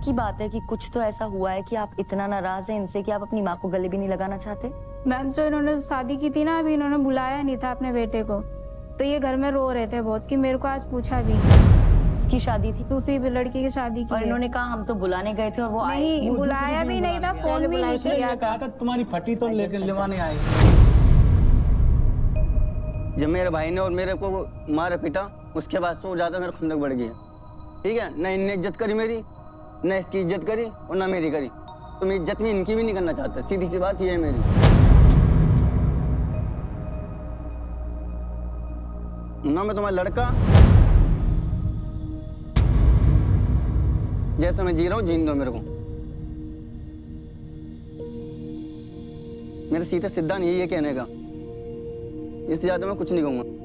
पक्की बात है कि कुछ तो ऐसा हुआ है कि आप इतना नाराज हैं इनसे कि आप अपनी माँ को गले भी नहीं लगाना चाहते? मैम जो इन्होंने शादी की थी ना, अभी इन्होंने बुलाया नहीं था अपने बेटे को, तो ये घर में रो रहे थे बहुत कि मेरे को आज पूछा भी नहीं। इसकी शादी थी दूसरी लड़की की शादी की और है। इन्होंने कहा हम तो बुलाने गए थे और वो आए नहीं, बुलाया भी नहीं था, फोन भी नहीं किया। कहा था तुम्हारी फटी तो लेकर लेवाने आए। जब मेरे भाई ने और मेरे को मारा पीटा, उसके बाद से ज्यादा मेरा खुंदक बढ़ गया। ठीक है, न इनने इज्जत करी मेरी, न इसकी इज्जत करी और न मेरी करी। तो मैं इज्जत में इनकी भी नहीं करना चाहता। सीधी सी बात ये है मेरी। ना मैं तुम्हारा लड़का, जैसा मैं जी रहा हूँ जीने दो मेरे को। मेरा सीधा सिद्धा नहीं है ये कहने का, इससे ज्यादा मैं कुछ नहीं कहूंगा।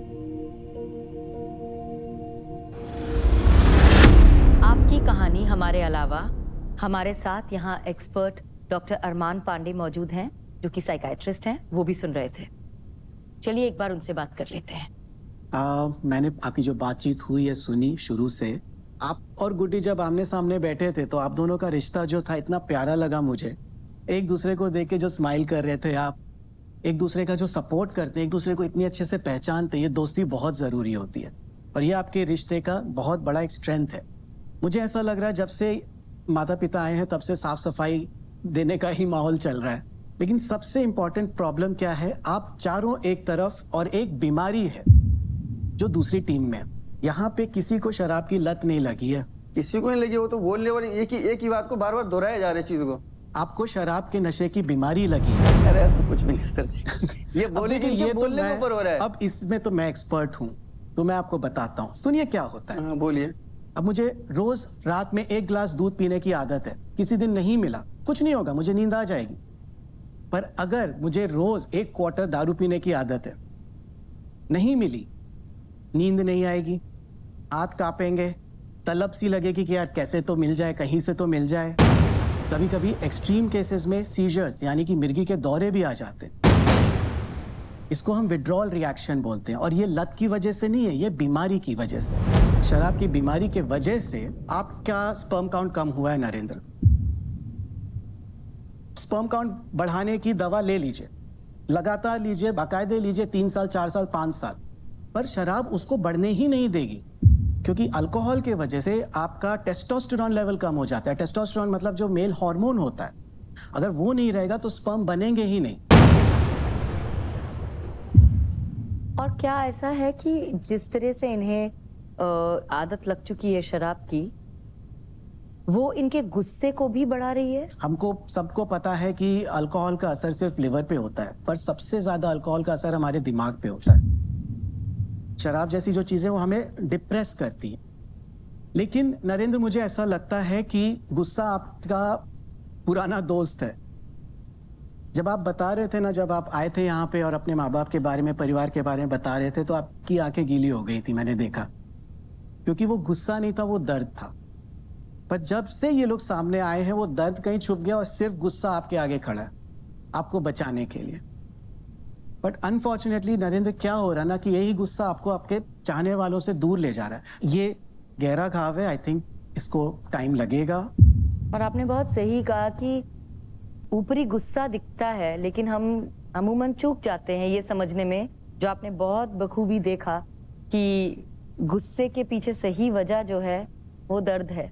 आपकी कहानी हमारे अलावा हमारे साथ यहाँ एक्सपर्ट डॉक्टर अरमान पांडे मौजूद हैं, जो कि साइकाइट्रिस्ट हैं, वो भी सुन रहे थे। चलिए एक बार उनसे बात कर लेते हैं। मैंने आपकी जो बातचीत हुई है सुनी शुरू से। आप और गुड्डी जब आमने सामने बैठे थे तो आप दोनों का रिश्ता जो था इतना प्यारा लगा मुझे। एक दूसरे को देख के जो स्माइल कर रहे थे आप, एक दूसरे का जो सपोर्ट करते, एक दूसरे को इतनी अच्छे से पहचानते, ये दोस्ती बहुत ज़रूरी होती है और ये आपके रिश्ते का बहुत बड़ा एक स्ट्रेंथ है। मुझे ऐसा लग रहा है जब से माता पिता आए हैं तब से साफ सफाई देने का ही माहौल चल रहा है। लेकिन सबसे इम्पोर्टेंट प्रॉब्लम क्या है, आप चारों एक तरफ और एक बीमारी है जो दूसरी टीम में है। यहाँ पे किसी को शराब की लत नहीं लगी है। किसी को नहीं लगी, वो तो बोलने वाली एक ही बात को बार बार दोहराया जा रहा है चीज को। आपको शराब के नशे की बीमारी लगी है। अरे ऐसा कुछ भी नहीं सर जी। ये बोले कि ये बोलने के ऊपर हो रहा है। अब इसमें तो मैं एक्सपर्ट हूँ, तो मैं आपको बताता हूँ। सुनिए क्या होता है। बोलिए। अब मुझे रोज रात में 1 गिलास दूध पीने की आदत है। किसी दिन नहीं मिला, कुछ नहीं होगा, मुझे नींद आ जाएगी। पर अगर मुझे रोज 1 क्वार्टर दारू पीने की आदत है, नहीं मिली, नींद नहीं आएगी, हाथ कांपेंगे, तलब सी लगेगी कि यार कैसे तो मिल जाए, कहीं से तो मिल जाए। कभी कभी एक्सट्रीम केसेस में सीजर्स यानी कि मिर्गी के दौरे भी आ जाते हैं। इसको हम विड्रॉल रिएक्शन बोलते हैं और ये लत की वजह से नहीं है, ये बीमारी की वजह से। शराब की बीमारी के वजह से आपका स्पर्म काउंट कम हुआ है नरेंद्र। स्पर्म काउंट बढ़ाने की दवा ले लीजिए, लगातार लीजिए, बाकायदे लीजिए, 3 साल 4 साल 5 साल, पर शराब उसको बढ़ने ही नहीं देगी। क्योंकि अल्कोहल के वजह से आपका टेस्टोस्टेरोन लेवल कम हो जाता है। टेस्टोस्टेरोन मतलब जो मेल हार्मोन होता है, अगर वो नहीं रहेगा तो स्पर्म बनेंगे ही नहीं। और क्या ऐसा है कि जिस तरह से इन्हें आदत लग चुकी है शराब की, वो इनके गुस्से को भी बढ़ा रही है? हमको सबको पता है कि अल्कोहल का असर सिर्फ लिवर पे होता है, पर सबसे ज्यादा अल्कोहल का असर हमारे दिमाग पे होता है। शराब जैसी जो चीजें वो हमें डिप्रेस करती है। लेकिन नरेंद्र, मुझे ऐसा लगता है कि गुस्सा आपका पुराना दोस्त है। जब आप बता रहे थे ना, जब आप आए थे यहाँ पे और अपने माँ बाप के बारे में, परिवार के बारे में बता रहे थे, तो आपकी आंखें गीली हो गई थी, मैंने देखा। क्योंकि वो गुस्सा नहीं था, वो दर्द था। पर जब से ये लोग सामने आए हैं, वो दर्द कहीं छुप गया और सिर्फ गुस्सा आपके आगे खड़ा है, आपको बचाने के लिए। बट अनफॉर्चुनेटली नरेंद्र, क्या हो रहा है ना कि यही गुस्सा आपको आपके चाहने वालों से दूर ले जा रहा है। ये गहरा घाव है, आई थिंक इसको टाइम लगेगा। और आपने बहुत सही कहा कि ऊपरी गुस्सा दिखता है, लेकिन हम अमूमन चूक जाते हैं ये समझने में, जो आपने बहुत बखूबी देखा, कि गुस्से के पीछे सही वजह जो है वो दर्द है।